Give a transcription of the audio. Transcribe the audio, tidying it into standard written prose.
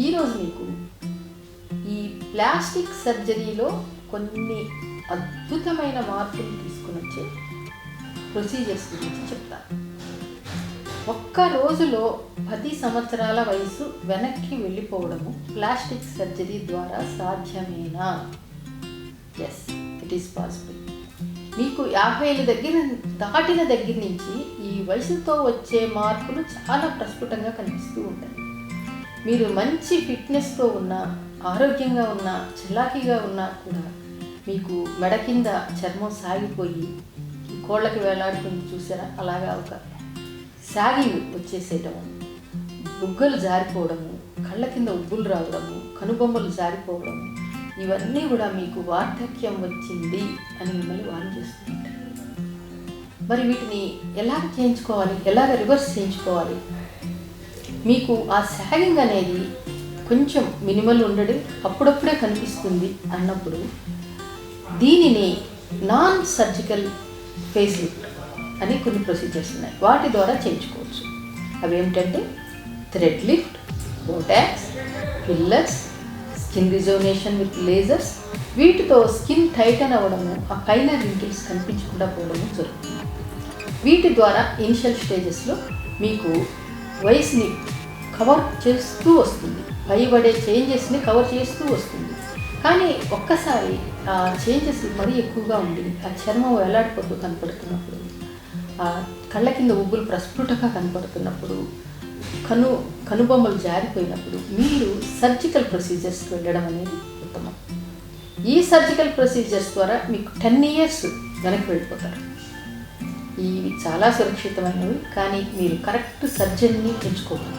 ఈరోజు మీకు ఈ ప్లాస్టిక్ సర్జరీలో కొన్ని అద్భుతమైన మార్పులు తీసుకుని వచ్చే ప్రొసీజర్స్ గురించి చెప్తాను. ఒక్క రోజులో 10 సంవత్సరాల వయసు వెనక్కి వెళ్ళిపోవడము ప్లాస్టిక్ సర్జరీ ద్వారా సాధ్యమేనా? Yes, it is possible. మీకు 50 దాటిన దగ్గర నుంచి ఈ వయసుతో వచ్చే మార్పులు చాలా ప్రస్ఫుటంగా కనిపిస్తూ ఉంటాయి. మీరు మంచి ఫిట్నెస్తో ఉన్నా, ఆరోగ్యంగా ఉన్నా, చలాకీగా ఉన్నా కూడా మీకు మెడ కింద చర్మం సాగిపోయి కోళ్ళకి వేలాడుతుంది చూసారా, అలాగా ఒక సాగింగ్ వచ్చేసేయటము, బుగ్గలు జారిపోవడము, కళ్ళ కింద ఉబ్బులు రావడము, కనుబొమ్మలు జారిపోవడము, ఇవన్నీ కూడా మీకు వార్ధక్యం వచ్చింది అని మిమ్మల్ని వార్న్ చేస్తుంటాయి. మరి వీటిని ఎలాగ చేయించుకోవాలి, ఎలాగ రివర్స్ చేయించుకోవాలి? మీకు ఆ సాగింగ్ అనేది కొంచెం మినిమల్ ఉండడం, అప్పుడప్పుడే కనిపిస్తుంది అన్నప్పుడు దీనిని నాన్ సర్జికల్ ఫేస్లిఫ్ట్ అని కొన్ని ప్రొసీజర్స్ ఉన్నాయి, వాటి ద్వారా చేయించుకోవచ్చు. అవి ఏమిటంటే thread lift, botox, fillers, skin rejuvenation with lasers. వీటితో స్కిన్ టైటన్ అవ్వడము, ఆ పైన రింకిల్స్ కనిపించకుండా పోవడము జరుగుతుంది. వీటి ద్వారా ఇనిషియల్ స్టేజెస్లో మీకు వయసుని కవర్ చేస్తూ వస్తుంది, పైబడే చేంజెస్ని కవర్ చేస్తూ వస్తుంది. కానీ ఒక్కసారి ఆ చేంజెస్ మరీ ఎక్కువగా ఉండి ఆ చర్మం వేలాడిపోతూ కనపడుతున్నప్పుడు, ఆ కళ్ళ కింద ఉబ్బులు ప్రస్ఫుటంగా కనపడుతున్నప్పుడు, కనుబొమ్మలు జారిపోయినప్పుడు మీరు సర్జికల్ ప్రొసీజర్స్కి వెళ్ళడం అనేది ఉత్తమం. ఈ సర్జికల్ ప్రొసీజర్స్ ద్వారా మీకు 10 years వెనక్కి వెళ్ళిపోతారు. ఇవి చాలా సురక్షితమైనవి, కానీ మీరు కరెక్ట్ సర్జన్ని ఎంచుకోవాలి.